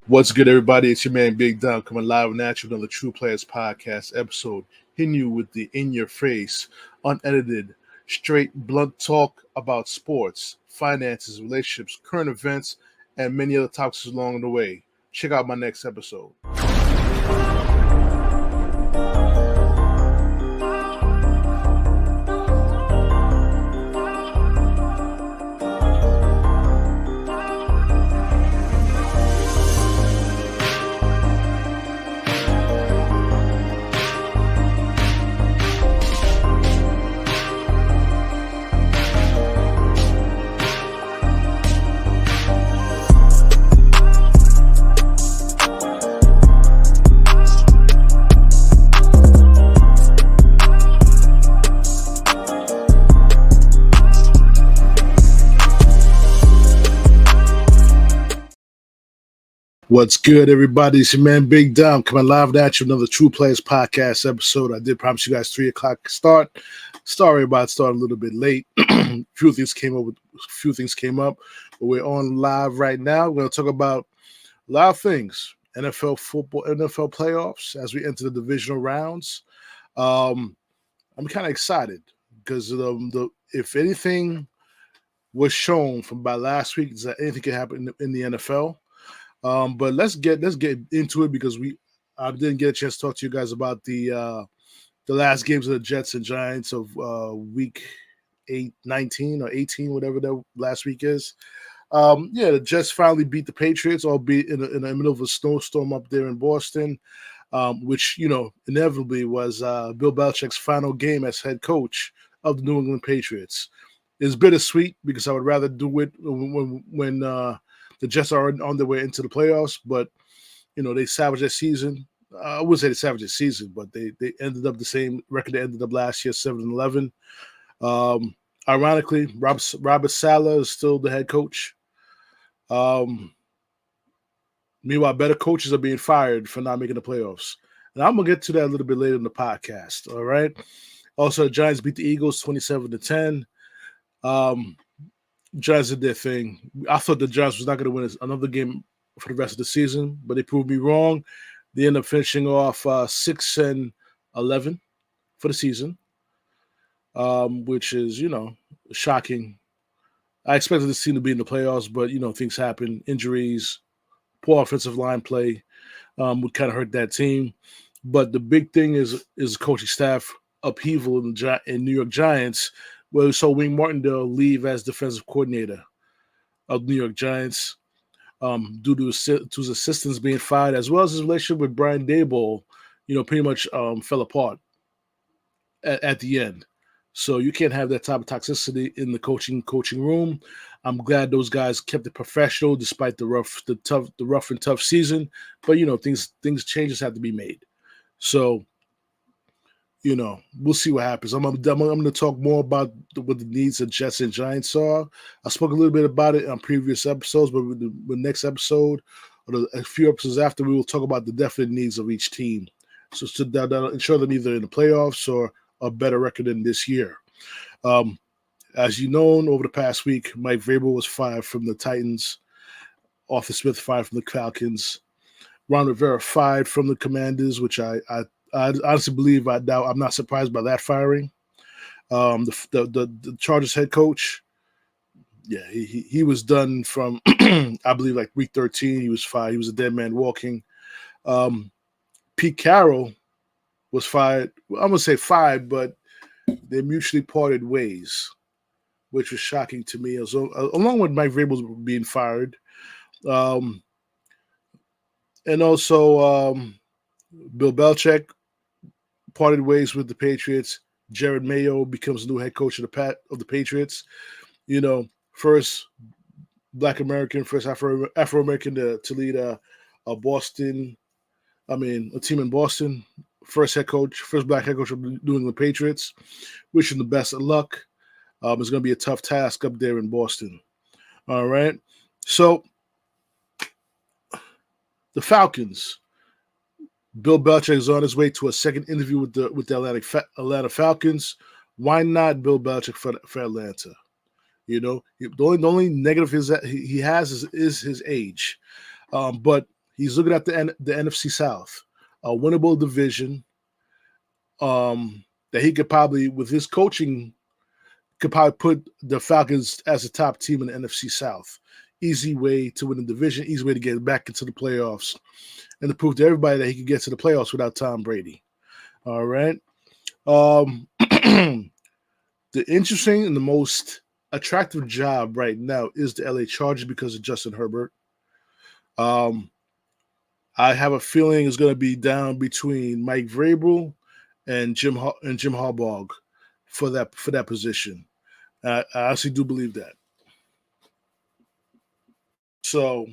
What's good, everybody? It's your man Big Dom coming live and at you on the True Players Podcast episode, hitting you with the in-your-face, unedited, straight, blunt talk about sports, finances, relationships, current events, and many other topics along the way. Check out my next episode. What's good, everybody? It's your man Big Dom coming live at you another True Players Podcast episode. I did promise you guys 3 o'clock start. Sorry about starting a little bit late. Few things came up, but we're on live right now. We're going to talk about a lot of things: NFL football, NFL playoffs as we enter the divisional rounds. I'm kind of excited because if anything was shown from by last week, is that anything can happen in the NFL. But let's get into it because I didn't get a chance to talk to you guys about the last games of the Jets and Giants of week 19 or 18, whatever that last week is. The Jets finally beat the Patriots, albeit in the middle of a snowstorm up there in Boston, which inevitably was Bill Belichick's final game as head coach of the New England Patriots. It's bittersweet because I would rather do it when the Jets are on their way into the playoffs, but they salvaged their season. I wouldn't say they salvaged their season, but they ended up the same record they ended up last year, 7-11. Ironically, Robert Saleh is still the head coach. Meanwhile, better coaches are being fired for not making the playoffs. And I'm going to get to that a little bit later in the podcast, all right? Also, the Giants beat the Eagles 27-10. Giants did their thing. I thought the Giants was not going to win another game for the rest of the season, but they proved me wrong. They ended up finishing off 6-11 for the season, which is, shocking. I expected this team to be in the playoffs, but, things happen. Injuries, poor offensive line play would kind of hurt that team. But the big thing is coaching staff upheaval in New York Giants. Well, so Wing Martindale leave as defensive coordinator of New York Giants due to his assistants being fired, as well as his relationship with Brian Daboll, pretty much fell apart at the end. So you can't have that type of toxicity in the coaching room. I'm glad those guys kept it professional despite the rough and tough season. But things changes have to be made. So. We'll see what happens. I'm going to talk more about what the needs of Jets and Giants are. I spoke a little bit about it on previous episodes, but with the next episode or a few episodes after, we will talk about the definite needs of each team. So that'll ensure them either in the playoffs or a better record than this year. As you know, over the past week, Mike Vrabel was fired from the Titans. Arthur Smith fired from the Falcons. Ron Rivera fired from the Commanders, which I honestly believe I'm not surprised by that firing. The Chargers head coach, he was done from I believe like week 13. He was fired. He was a dead man walking. Pete Carroll was fired. Well, I'm gonna say fired, but they mutually parted ways, which was shocking to me. Along with Mike Vrabel being fired, and also Bill Belichick parted ways with the Patriots. Jared Mayo becomes new head coach of the Patriots. First Black American, first Afro-American to lead a team in Boston. First Black head coach of the New England Patriots. Wish him the best of luck. It's going to be a tough task up there in Boston. All right. So the Falcons. Bill Belichick is on his way to a second interview with the Atlanta Falcons. Why not Bill Belichick for Atlanta? The only negative is that he has is his age. But He's looking at the NFC South, a winnable division that he could probably, with his coaching, could probably put the Falcons as a top team in the NFC South. Easy way to win the division, easy way to get back into the playoffs, and to prove to everybody that he could get to the playoffs without Tom Brady. All right. The interesting and the most attractive job right now is the LA Chargers because of Justin Herbert. I have a feeling it's going to be down between Mike Vrabel and Jim Harbaugh for that position. I actually do believe that. So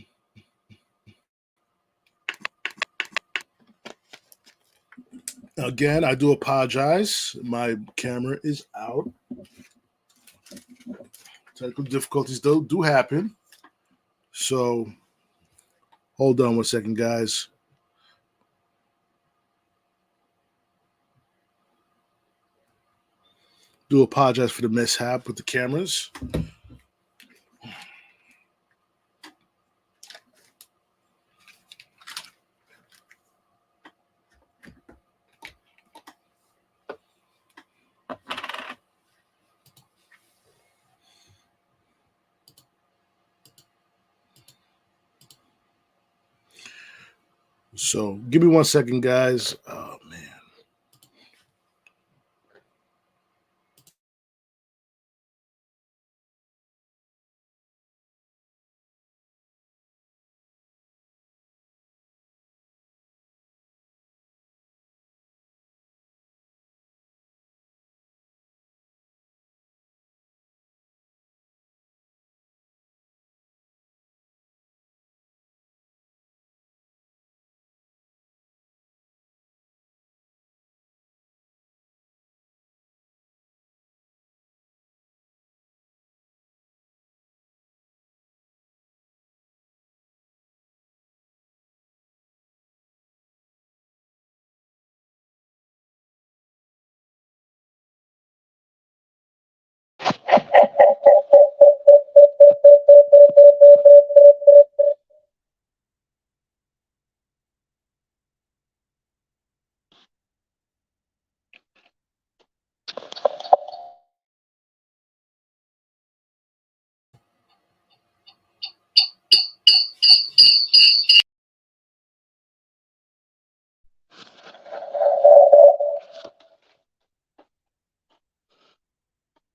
again, I do apologize. My camera is out. Technical difficulties do happen. So hold on 1 second, guys. Do apologize for the mishap with the cameras. So give me 1 second, guys. Oh, man.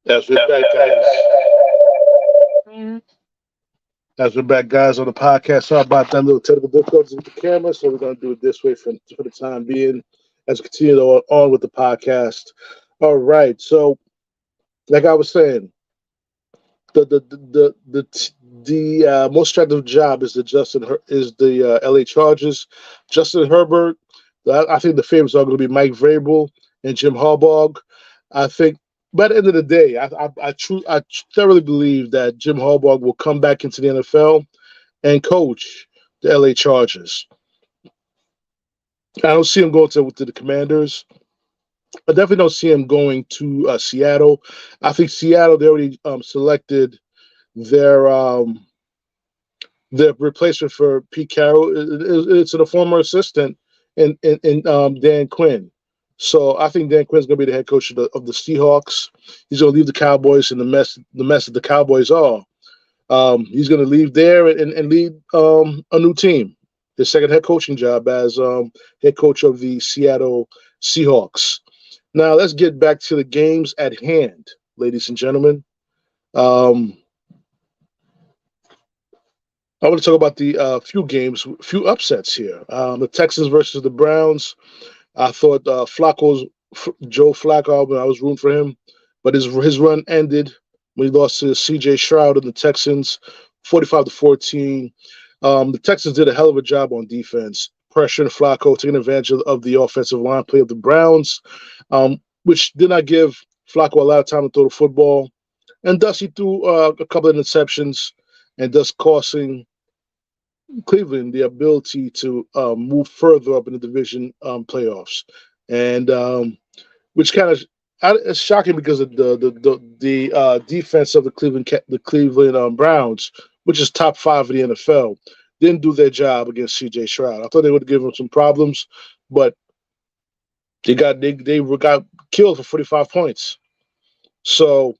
As we're back, guys. As we're back, guys, on the podcast. Sorry about that little technical difficulties with the camera, so we're going to do it this way for the time being as we continue on with the podcast. All right. So, like I was saying, the most attractive job is the LA Chargers. Justin Herbert. I think the favorites are going to be Mike Vrabel and Jim Harbaugh. I think by the end of the day, I thoroughly believe that Jim Harbaugh will come back into the NFL and coach the LA Chargers. I don't see him going to the Commanders. I definitely don't see him going to Seattle. I think Seattle, they already selected their the replacement for Pete Carroll. It's a former assistant in Dan Quinn. So I think Dan Quinn's going to be the head coach of the Seahawks. He's going to leave the Cowboys in the mess that the Cowboys are. He's going to leave there and lead a new team. His second head coaching job as head coach of the Seattle Seahawks. Now let's get back to the games at hand, ladies and gentlemen. I want to talk about the few upsets here. The Texans versus the Browns. I thought Joe Flacco. I was rooting for him, but his run ended when he lost to C.J. Stroud and the Texans, 45-14. The Texans did a hell of a job on defense, pressuring Flacco, taking advantage of the offensive line play of the Browns, which did not give Flacco a lot of time to throw the football, and thus he threw a couple of interceptions, and thus costing Cleveland the ability to move further up in the division playoffs, and which kind of it's shocking because of the defense of the Cleveland Browns, which is top 5 of the NFL. didn't do their job against C.J. Stroud. I thought they would give him some problems, but they got killed for 45 points. So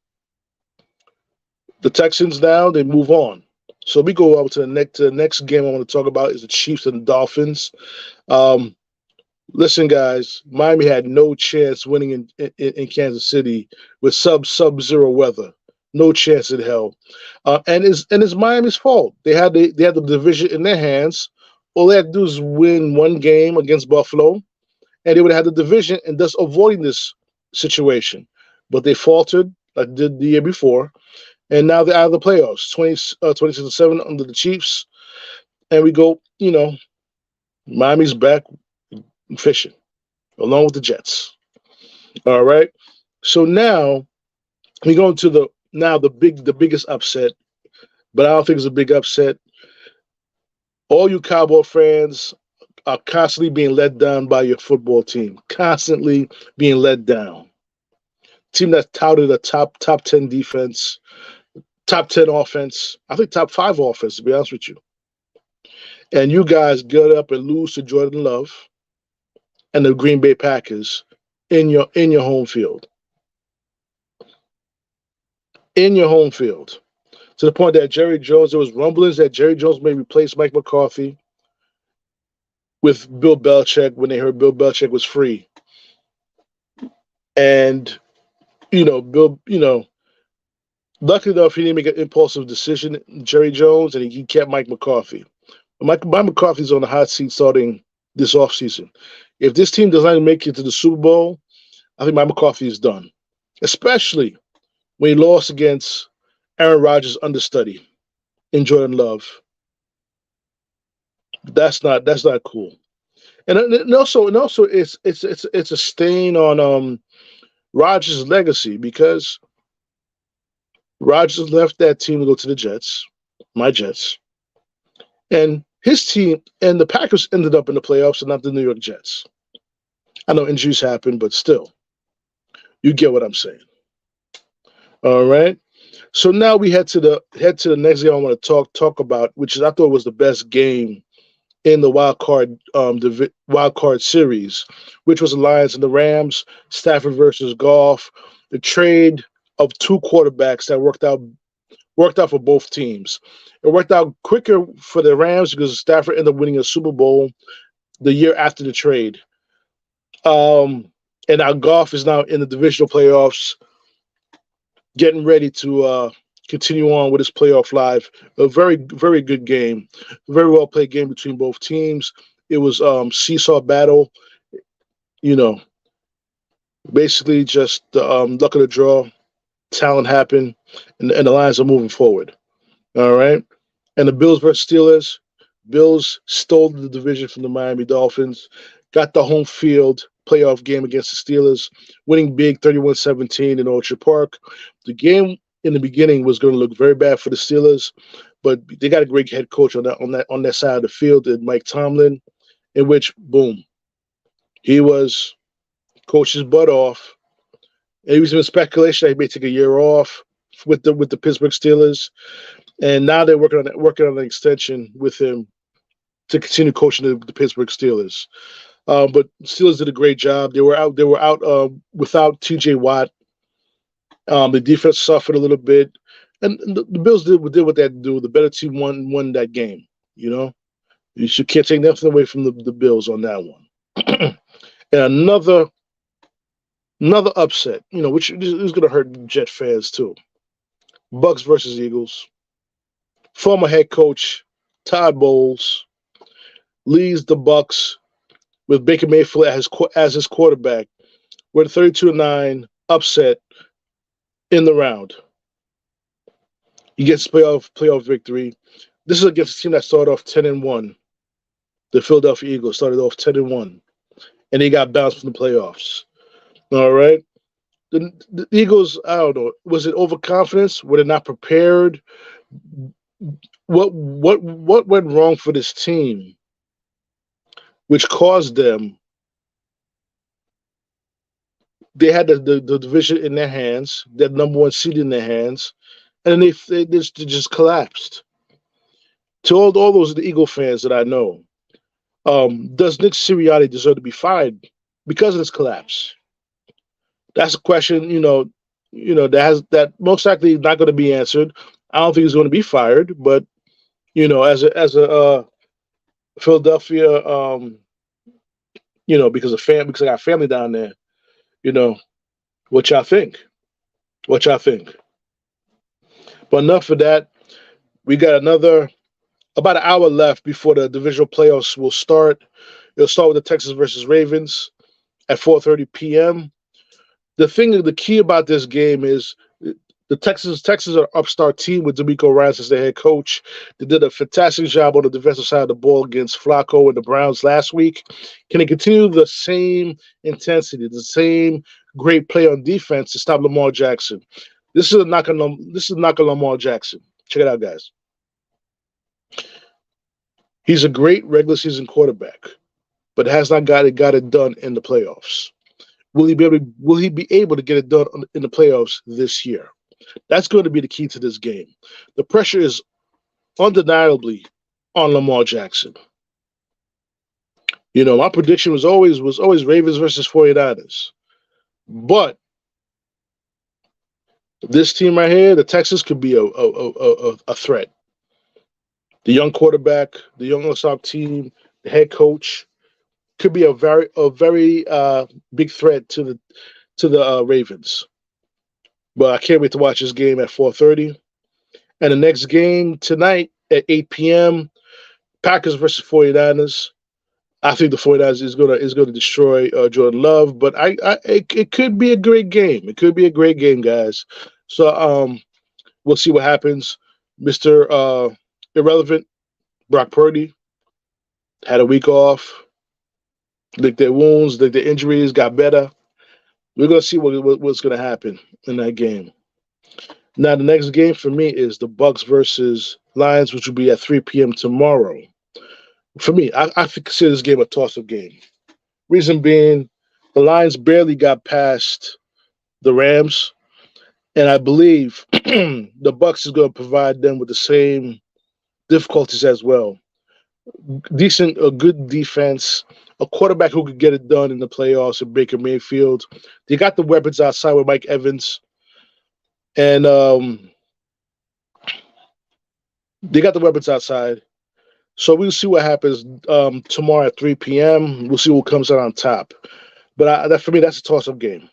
the Texans now they move on. So we go over to the next game I want to talk about is the Chiefs and the Dolphins. Um, Listen, guys, Miami had no chance winning in Kansas City with sub-zero weather. No chance in hell, and it's Miami's fault. They had the division in their hands. All they had to do is win one game against Buffalo, and they would have had the division and thus avoiding this situation. But they faltered like they did the year before, and now they're out of the playoffs, 26-7 under the Chiefs, and we go. Miami's back fishing along with the Jets. All right. So now we go into the biggest upset, but I don't think it's a big upset. All you Cowboy fans are constantly being let down by your football team. Constantly being let down. Team that touted a top 10 defense, top 10 offense. I think top 5 offense, to be honest with you. And you guys get up and lose to Jordan Love and the Green Bay Packers in your home field. In your home field. To the point that there was rumblings that Jerry Jones may replace Mike McCarthy with Bill Belichick when they heard Bill Belichick was free. And, luckily enough, he didn't make an impulsive decision, Jerry Jones, and he kept Mike McCarthy. Mike McCarthy's on the hot seat starting this offseason. If this team does not make it to the Super Bowl, I think Mike McCarthy is done, especially when he lost against Aaron Rodgers' understudy in Jordan Love. That's not cool. And also it's a stain on Rodgers' legacy because Rodgers left that team to go to the Jets, my Jets, and his team and the Packers ended up in the playoffs and not the New York Jets. I know injuries happen, but still, you get what I'm saying. All right. So now we head to the next game I want to talk about, which is I thought was the best game in the wild card series, which was the Lions and the Rams, Stafford versus Goff, the trade of 2 quarterbacks that worked out for both teams. It worked out quicker for the Rams because Stafford ended up winning a Super Bowl the year after the trade. And now Goff is now in the divisional playoffs, getting ready to continue on with his playoff life. A very, very good game. Very well played game between both teams. It was seesaw battle. Basically just the luck of the draw. Talent happened, and the Lions are moving forward. All right. And the Bills versus Steelers. Bills stole the division from the Miami Dolphins, got the home field playoff game against the Steelers, winning big 31-17 in Orchard Park. The game in the beginning was going to look very bad for the Steelers, but they got a great head coach on that side of the field, and Mike Tomlin, in which boom, he was coached his butt off. And he was in speculation that he may take a year off with the Pittsburgh Steelers, and now they're working on an extension with him to continue coaching the Pittsburgh Steelers. But Steelers did a great job. They were out without T.J. Watt. The defense suffered a little bit, and the Bills did what they had to do. The better team won that game. You can't take nothing away from the Bills on that one. And another upset, which is going to hurt Jet fans too. Bucks versus Eagles. Former head coach Todd Bowles leads the Bucks with Baker Mayfield as his quarterback. We're 32-9 upset in the round. He gets playoff victory. This is against a team that started off 10-1. The Philadelphia Eagles started off 10-1, and they got bounced from the playoffs. All right. The Eagles, I don't know. Was it overconfidence? Were they not prepared? What went wrong for this team, which caused them? They had the division in their hands, that number 1 seed in their hands, and then they just collapsed. To all those the Eagle fans that I know, does Nick Sirianni deserve to be fired because of this collapse? That's a question, that most likely not going to be answered. I don't think he's going to be fired, but as a Philadelphia, because I got family down there, you know, what y'all think? What y'all think? But enough of that. We got about an hour left before the divisional playoffs will start. It'll start with the Texans versus Ravens at 4:30 p.m. The key about this game is the Texans are an upstart team with DeMeco Ryans as their head coach. They did a fantastic job on the defensive side of the ball against Flacco and the Browns last week. Can they continue the same intensity, the same great play on defense to stop Lamar Jackson? This is a knock on Lamar Jackson. Check it out, guys. He's a great regular season quarterback, but has not got it done in the playoffs. Will he be able to get it done in the playoffs this year? That's going to be the key to this game. The pressure is undeniably on Lamar Jackson. My prediction was always Ravens versus 49ers. But this team right here, the Texans, could be a threat. The young quarterback, the young Osaka team, the head coach could be a very big threat to the Ravens. But I can't wait to watch this game at 4:30. And the next game tonight at 8 p.m., Packers versus 49ers. I think the 49ers is gonna destroy Jordan Love, but it could be a great game. It could be a great game, guys. So we'll see what happens. Mr. Irrelevant, Brock Purdy, had a week off, licked their wounds, licked their injuries, got better. We're going to see what's going to happen in that game. Now, the next game for me is the Bucks versus Lions, which will be at 3 p.m. tomorrow. For me, I consider this game a toss-up game. Reason being, the Lions barely got past the Rams, and I believe the Bucks is going to provide them with the same difficulties as well. A good defense, a quarterback who could get it done in the playoffs, and Baker Mayfield. They got the weapons outside with Mike Evans, and they got the weapons outside. So we'll see what happens tomorrow at 3 p.m. We'll see what comes out on top. But for me, that's a toss-up game.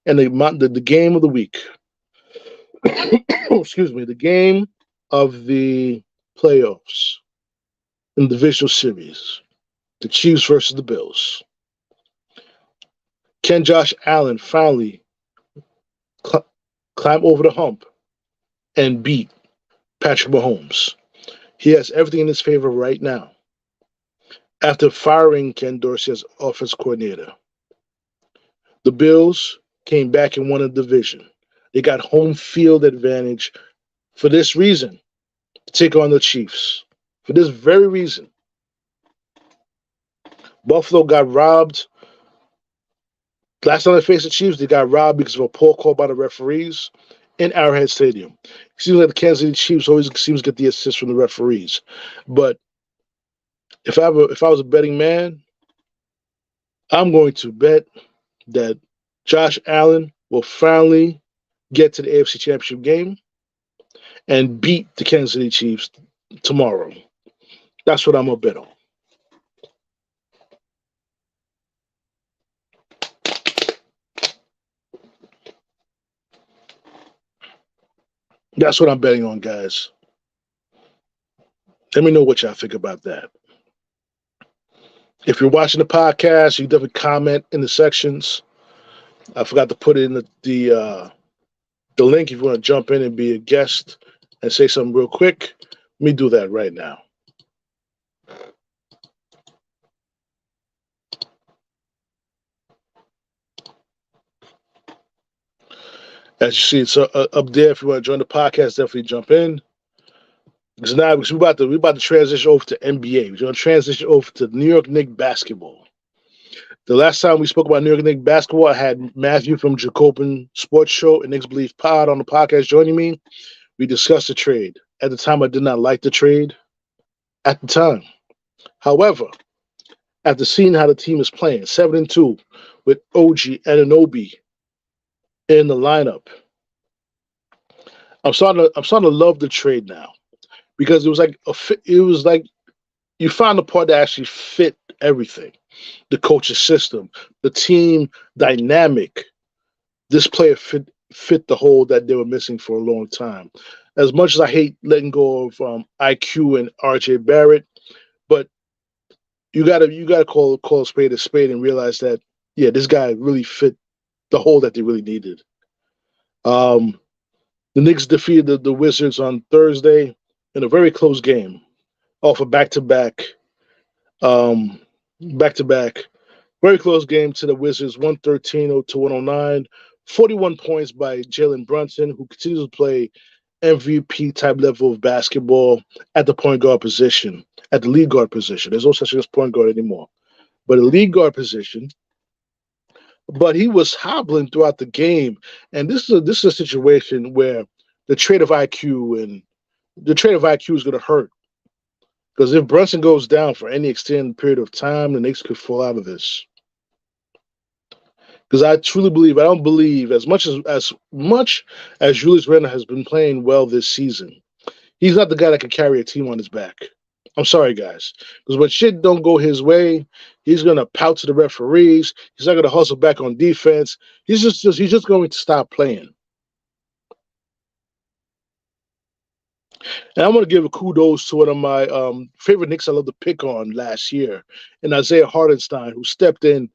And the game of the week, excuse me, the game of the playoffs in the divisional series, the Chiefs versus the Bills. Can Josh Allen finally climb over the hump and beat Patrick Mahomes? He has everything in his favor right now after firing Ken Dorsey as offense coordinator. The Bills came back and won a division. They got home field advantage for this reason, to take on the Chiefs. For this very reason. Buffalo got robbed. Last time they faced the Chiefs, they got robbed because of a poor call by the referees in Arrowhead Stadium. It seems like the Kansas City Chiefs always seems to get the assist from the referees. But if I was a betting man, I'm going to bet that Josh Allen will finally get to the AFC Championship game and beat the Kansas City Chiefs tomorrow. That's what I'm going to bet on. That's what I'm betting on, guys. Let me know what y'all think about that. If you're watching the podcast, you definitely comment in the sections. I forgot to put in the link if you want to jump in and be a guest and say something real quick. Let me do that right now. As you see, it's up there. If you want to join the podcast, definitely jump in. Because now we're about to transition over to NBA. We're going to transition over to New York Knicks basketball. The last time we spoke about New York Knicks basketball, I had Matthew from Jacobin Sports Show and Knicks Believe Pod on the podcast joining me. We discussed the trade. At the time, I did not like the trade. at the time. However, after seeing how the team is playing, 7-2 with OG Anunoby in the lineup, I'm starting to love the trade now because it was like you found a part that actually fit everything. The coach's system, the team dynamic. This player fit the hole that they were missing for a long time. As much as I hate letting go of IQ and RJ Barrett, but you gotta call a spade and realize that yeah, this guy really fit the hole that they really needed. Um, the Knicks defeated the Wizards on Thursday in a very close game, off a um, back to back. Very close game to the Wizards, 113 to 109. 41 points by Jalen Brunson, who continues to play MVP type level of basketball at the point guard position, at the lead guard position. There's no such thing as point guard anymore, but a lead guard position. But he was hobbling throughout the game, and this is a situation where the trade of IQ and the trade of IQ is going to hurt because if Brunson goes down for any extended period of time, the Knicks could fall out of this. Because I truly believe, I don't believe as much as Julius Randle has been playing well this season, he's not the guy that can carry a team on his back. I'm sorry, guys, because when shit don't go his way, he's gonna pout to the referees. He's not gonna hustle back on defense. He's just going to stop playing. And I'm gonna give a kudos to one of my favorite Knicks I love to pick on last year, and Isaiah Hartenstein, who stepped in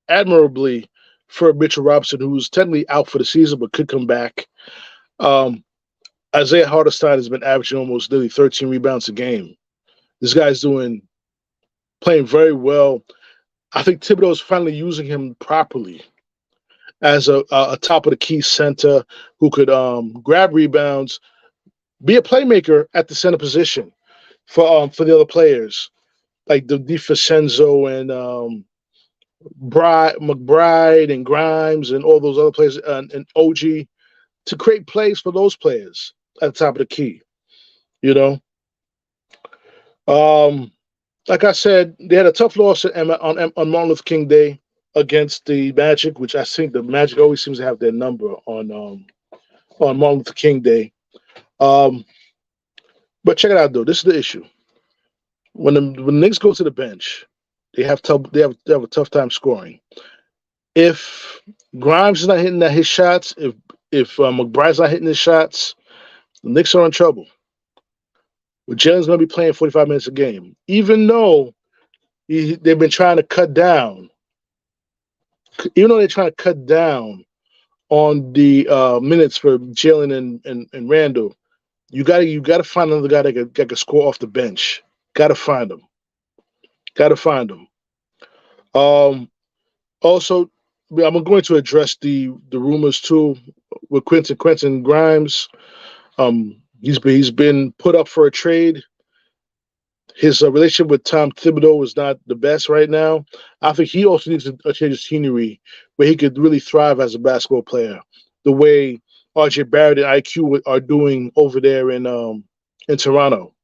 admirably for Mitchell Robinson, who's technically out for the season but could come back. Um, Isaiah Hartenstein has been averaging almost nearly 13 rebounds a game. This guy's playing very well. I think Thibodeau is finally using him properly as a top of the key center who could grab rebounds, be a playmaker at the center position for the other players like the DiFincenzo and McBride and Grimes and all those other players and OG to create plays for those players at the top of the key. You know, like I said, they had a tough loss on Martin Luther King Day against the Magic, which I think the Magic always seems to have their number on Martin Luther King Day. But check it out though. This is the issue. When the Knicks go to the bench, they have a tough time scoring. If Grimes is not hitting his shots, if McBride's not hitting his shots, the Knicks are in trouble. But Jalen's going to be playing 45 minutes a game, even though they've been trying to cut down. Even though they're trying to cut down on the minutes for Jalen and Randall, you got to find another guy that can score off the bench. Got to find him. Also, I'm going to address the rumors too with Quentin Grimes. He's been put up for a trade. His relationship with Tom Thibodeau is not the best right now. I think he also needs a change of scenery where he could really thrive as a basketball player, the way RJ Barrett and IQ are doing over there in Toronto.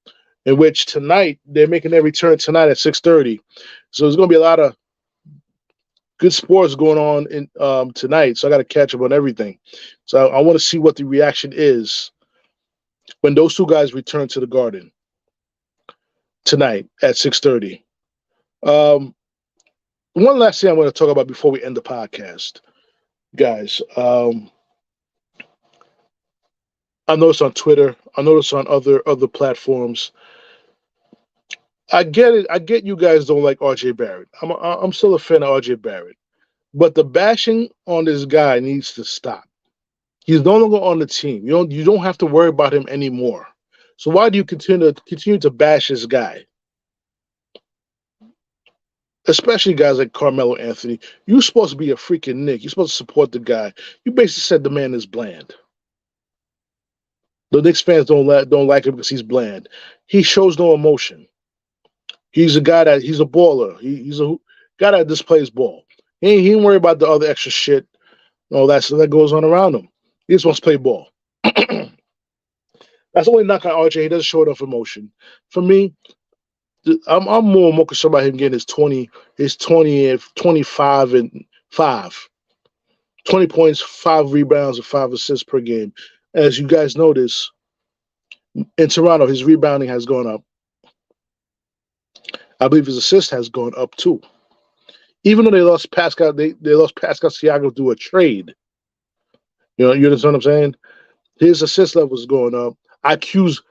In which tonight they're making their return tonight at 6:30. So there's going to be a lot of good sports going on in tonight. So I got to catch up on everything. So I want to see what the reaction is when those two guys return to the Garden tonight at 6:30. One last thing I'm going to talk about before we end the podcast, guys. I noticed on Twitter. I noticed on other platforms. I get it. I get you guys don't like RJ Barrett. I'm still a fan of RJ Barrett, but the bashing on this guy needs to stop. He's no longer on the team. You don't have to worry about him anymore. So why do you continue to bash this guy? Especially guys like Carmelo Anthony. You're supposed to be a freaking Knick. You're supposed to support the guy. You basically said the man is bland. The Knicks fans don't like him because he's bland. He shows no emotion. He's a baller. He's a guy that displays ball. He ain't worry about the other extra shit, all that stuff that goes on around him. He just wants to play ball. That's the only knock on RJ. He doesn't show enough emotion. For me, I'm more concerned about him getting his 25 and 5. 20 points, 5 rebounds, and 5 assists per game. As you guys notice, in Toronto, his rebounding has gone up. I believe his assist has gone up too. Even though they lost Pascal, they lost Pascal Siakam through a trade. You understand what I'm saying? His assist level is going up. IQ's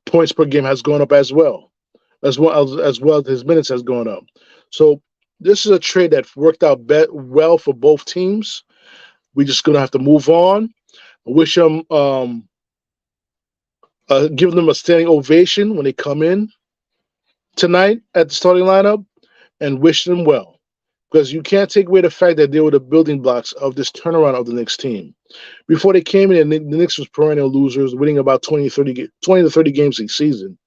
points per game has gone up as well as his minutes has gone up. So this is a trade that worked out well for both teams. We're just gonna have to move on. I wish them give them a standing ovation when they come in tonight at the starting lineup, and wish them well, because you can't take away the fact that they were the building blocks of this turnaround of the Knicks team. Before they came in, the Knicks was perennial losers, winning about 20 to 30 games a season.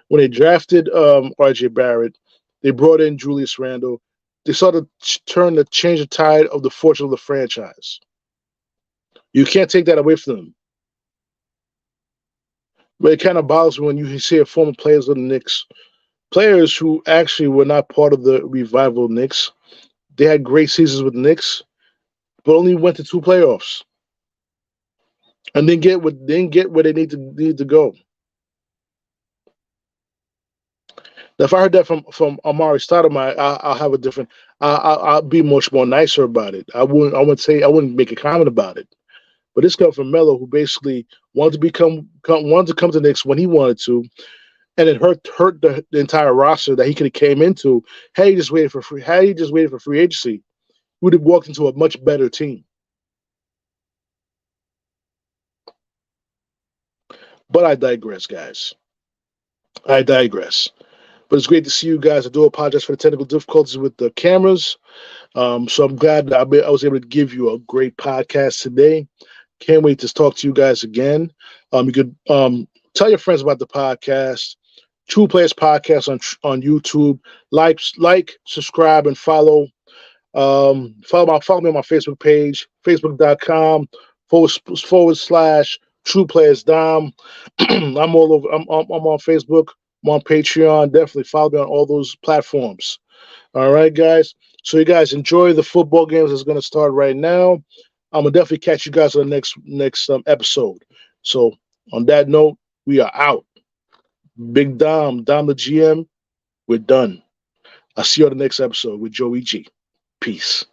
When they drafted RJ Barrett, they brought in Julius Randle. They started to change the tide of the fortune of the franchise. You can't take that away from them. But it kind of bothers me when you see former players of the Knicks, players who actually were not part of the revival Knicks. They had great seasons with the Knicks, but only went to 2 playoffs, and didn't get where they need to go. Now, if I heard that from Amari Stoudemire, I'll have a different. I'll be much more nicer about it. I wouldn't make a comment about it. But this comes from Melo, who basically wanted to come to the Knicks when he wanted to, and it hurt the entire roster that he could have came into. Had he just waited for free agency, he would have walked into a much better team. But I digress, guys. I digress. But it's great to see you guys. I do apologize for the technical difficulties with the cameras. So I'm glad that I was able to give you a great podcast today. Can't wait to talk to you guys again. You could tell your friends about the podcast, True Players Podcast on YouTube. Like, subscribe, and follow. Follow me on my Facebook page, facebook.com/True Players Dom. I'm all over. I'm on Facebook. I'm on Patreon. Definitely follow me on all those platforms. All right, guys. So you guys enjoy the football games that's going to start right now. I'm gonna definitely catch you guys on the next episode. So on that note, we are out. Big Dom the GM. We're done. I'll see you on the next episode with Joey G. Peace.